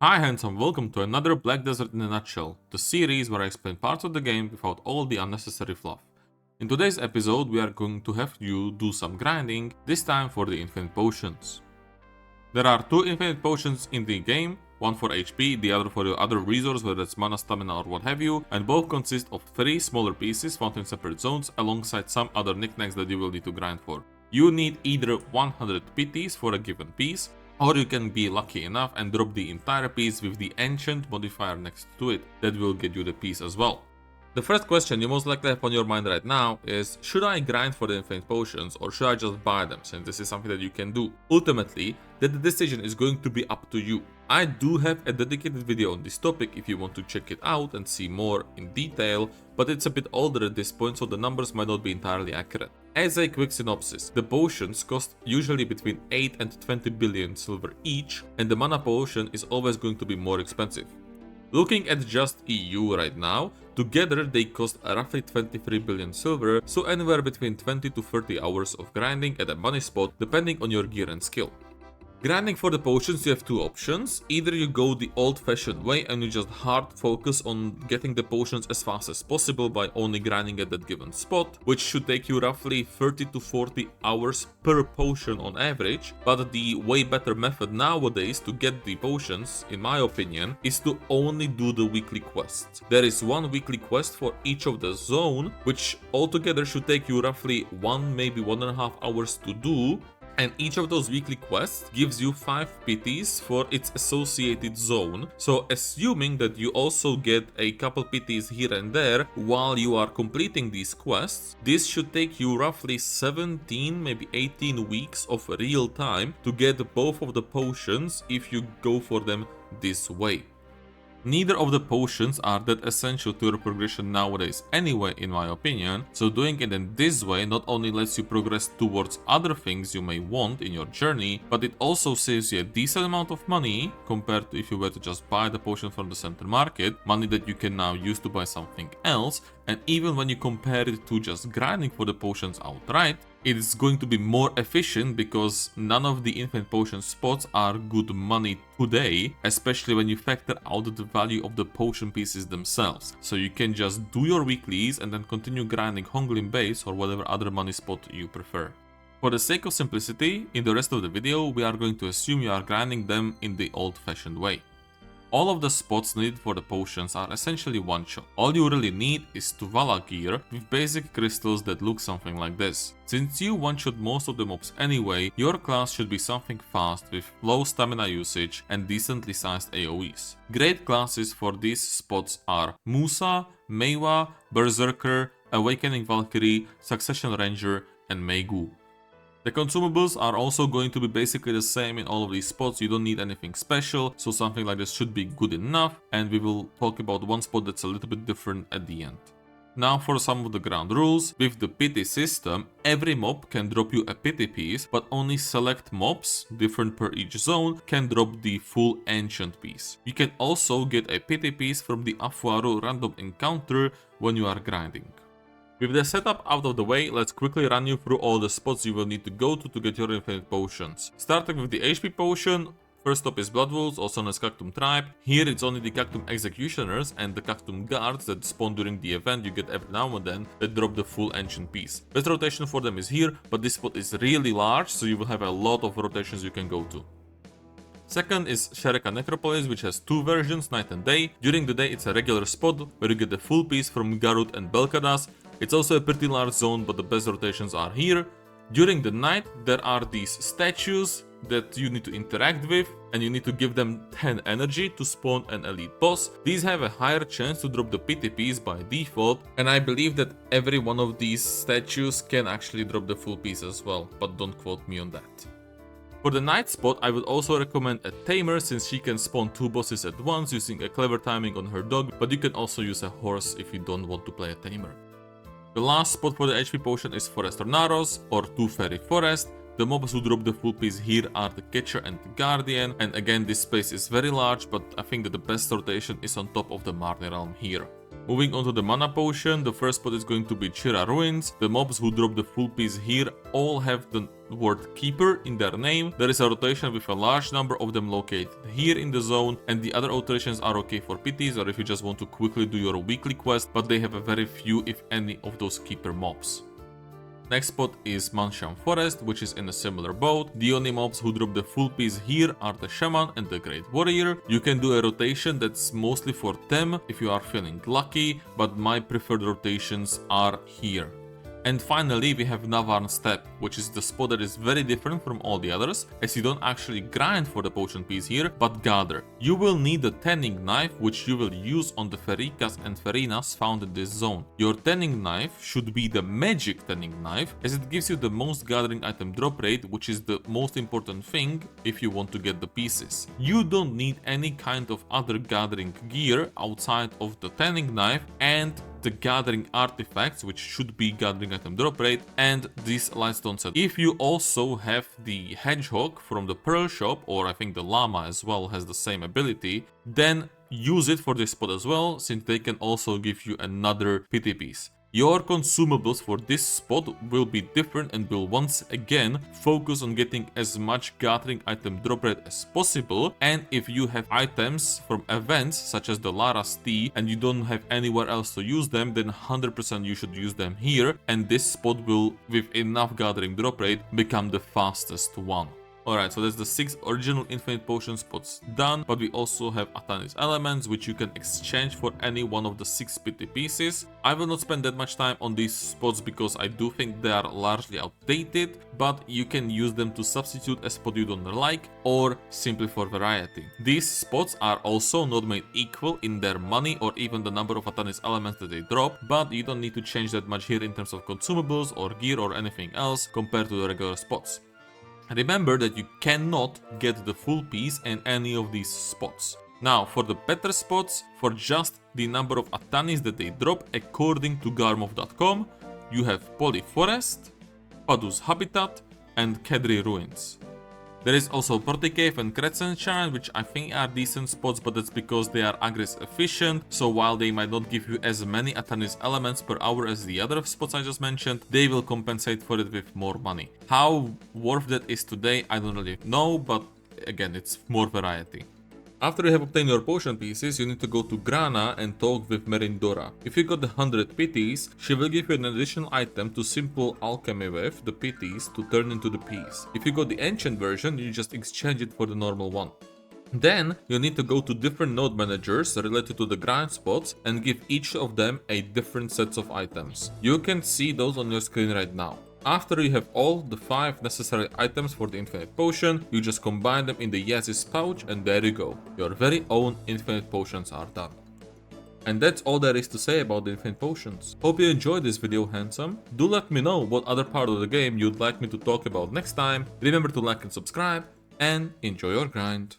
Hi handsome, welcome to another Black Desert in a Nutshell, the series where I explain parts of the game without all the unnecessary fluff. In today's episode we are going to have you do some grinding, this time for the infinite potions. There are 2 infinite potions in the game, one for HP, the other for your other resource, whether it's mana, stamina or what have you, and both consist of 3 smaller pieces found in separate zones alongside some other knickknacks that you will need to grind for. You need either 100 pities for a given piece, or you can be lucky enough and drop the entire piece with the ancient modifier next to it, that will get you the piece as well. The first question you most likely have on your mind right now is, should I grind for the infinite potions or should I just buy them, since this is something that you can do? Ultimately, that the decision is going to be up to you. I do have a dedicated video on this topic if you want to check it out and see more in detail, but it's a bit older at this point so the numbers might not be entirely accurate. As a quick synopsis, the potions cost usually between 8 and 20 billion silver each, and the mana potion is always going to be more expensive. Looking at just EU right now, together they cost roughly 23 billion silver, so anywhere between 20 to 30 hours of grinding at a money spot depending on your gear and skill. Grinding for the potions, you have 2 options. Either you go the old-fashioned way and you just hard focus on getting the potions as fast as possible by only grinding at that given spot, which should take you roughly 30 to 40 hours per potion on average, but the way better method nowadays to get the potions, in my opinion, is to only do the weekly quests. There is 1 weekly quest for each of the zone, which altogether should take you roughly 1, maybe 1.5 hours to do, and each of those weekly quests gives you 5 pities for its associated zone. So assuming that you also get a couple pities here and there while you are completing these quests, this should take you roughly 17, maybe 18 weeks of real time to get both of the potions if you go for them this way. Neither of the potions are that essential to your progression nowadays anyway, in my opinion, so doing it in this way not only lets you progress towards other things you may want in your journey, but it also saves you a decent amount of money compared to if you were to just buy the potion from the center market, money that you can now use to buy something else, and even when you compare it to just grinding for the potions outright, it's going to be more efficient because none of the infinite potion spots are good money today, especially when you factor out the value of the potion pieces themselves. So you can just do your weeklies and then continue grinding Honglin base or whatever other money spot you prefer. For the sake of simplicity, in the rest of the video we are going to assume you are grinding them in the old-fashioned way. All of the spots needed for the potions are essentially one-shot. All you really need is Tuvala gear with basic crystals that look something like this. Since you one-shot most of the mobs anyway, your class should be something fast with low stamina usage and decently sized AoEs. Great classes for these spots are Musa, Meiwa, Berserker, Awakening Valkyrie, Succession Ranger, and Meigu. The consumables are also going to be basically the same in all of these spots. You don't need anything special, so something like this should be good enough, and we will talk about one spot that's a little bit different at the end. Now for some of the ground rules. With the pity system, every mob can drop you a pity piece, but only select mobs, different per each zone, can drop the full ancient piece. You can also get a pity piece from the Afuaru random encounter when you are grinding. With the setup out of the way, let's quickly run you through all the spots you will need to go to get your infinite potions. Starting with the HP potion, first stop is Blood Wolves, also known as Cactum Tribe. Here it's only the Cactum Executioners and the Cactum Guards that spawn during the event you get every now and then that drop the full ancient piece. Best rotation for them is here, but this spot is really large, so you will have a lot of rotations you can go to. Second is Shereka Necropolis, which has 2 versions, night and day. During the day it's a regular spot where you get the full piece from Garut and Belkadas. It's also a pretty large zone, but the best rotations are here. During the night there are these statues that you need to interact with, and you need to give them 10 energy to spawn an elite boss. These have a higher chance to drop the pity piece by default, and I believe that every one of these statues can actually drop the full piece as well, but don't quote me on that. For the night spot, I would also recommend a tamer, since she can spawn 2 bosses at once using a clever timing on her dog, but you can also use a horse if you don't want to play a tamer. The last spot for the HP potion is Forest Tornaros or Two Fairy Forest. The mobs who drop the full piece here are the Catcher and the Guardian, and again this space is very large, but I think that the best rotation is on top of the Marne Realm here. Moving on to the mana potion, the first spot is going to be Chira Ruins. The mobs who drop the full piece here all have the word Keeper in their name. There is a rotation with a large number of them located here in the zone, and the other alterations are okay for pities or if you just want to quickly do your weekly quest, but they have a very few if any of those Keeper mobs. Next spot is Manshan Forest, which is in a similar boat. The only mobs who drop the full piece here are the Shaman and the Great Warrior. You can do a rotation that's mostly for them if you are feeling lucky, but my preferred rotations are here. And finally, we have Navarn Steppe, which is the spot that is very different from all the others, as you don't actually grind for the potion piece here, but gather. You will need a tanning knife, which you will use on the Ferikas and Ferinas found in this zone. Your tanning knife should be the magic tanning knife, as it gives you the most gathering item drop rate, which is the most important thing if you want to get the pieces. You don't need any kind of other gathering gear outside of the tanning knife and the gathering artifacts, which should be gathering item drop rate, and this lightstone set. If you also have the hedgehog from the pearl shop, or I think the llama as well has the same ability, then use it for this spot as well, since they can also give you another pity piece. Your consumables for this spot will be different and will once again focus on getting as much gathering item drop rate as possible, and if you have items from events such as the Lara's Tea and you don't have anywhere else to use them, then 100% you should use them here, and this spot will, with enough gathering drop rate, become the fastest one. Alright, so that's the 6 original infinite potion spots done, but we also have Atanis Elements, which you can exchange for any one of the 6 pity pieces. I will not spend that much time on these spots because I do think they are largely outdated, but you can use them to substitute a spot you don't like, or simply for variety. These spots are also not made equal in their money or even the number of Atanis Elements that they drop, but you don't need to change that much here in terms of consumables or gear or anything else compared to the regular spots. Remember that you cannot get the full piece in any of these spots. Now, for the better spots, for just the number of Atanis that they drop according to Garmov.com, you have Poly Forest, Padu's Habitat, and Kedri Ruins. There is also Porti Cave and Crescent Shrine, which I think are decent spots, but that's because they are aggress efficient, so while they might not give you as many Atanis elements per hour as the other spots I just mentioned, they will compensate for it with more money. How worth that is today, I don't really know, but again, it's more variety. After you have obtained your potion pieces, you need to go to Grana and talk with Merindora. If you got the 100 pities, she will give you an additional item to simple alchemy with, the pities, to turn into the piece. If you got the ancient version, you just exchange it for the normal one. Then, you need to go to different node managers related to the Grindspots and give each of them a different sets of items. You can see those on your screen right now. After you have all the 5 necessary items for the infinite potion, you just combine them in the Yaz's pouch and there you go. Your very own infinite potions are done. And that's all there is to say about the infinite potions. Hope you enjoyed this video, handsome. Do let me know what other part of the game you'd like me to talk about next time. Remember to like and subscribe, and enjoy your grind.